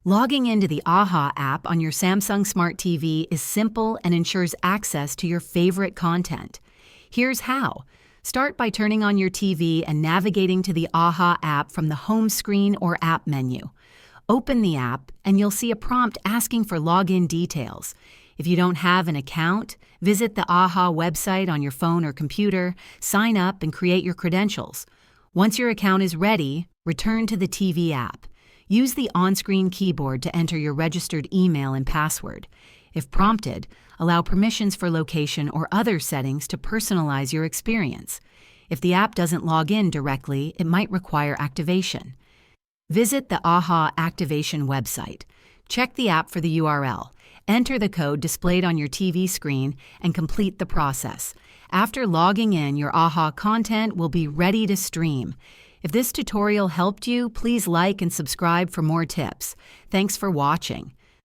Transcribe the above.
Logging into the AHA app on your Samsung Smart TV is simple and ensures access to your favorite content. Here's how. Start by turning on your TV and navigating to the AHA app from the home screen or app menu. Open the app and you'll see a prompt asking for login details. If you don't have an account, visit the AHA website on your phone or computer, sign up and create your credentials. Once your account is ready, return to the TV app. Use the on-screen keyboard to enter your registered email and password. If prompted, allow permissions for location or other settings to personalize your experience. If the app doesn't log in directly, it might require activation. Visit the AHA activation website. Check the app for the URL. Enter the code displayed on your TV screen and complete the process. After logging in, your AHA content will be ready to stream. If this tutorial helped you, please like and subscribe for more tips. Thanks for watching.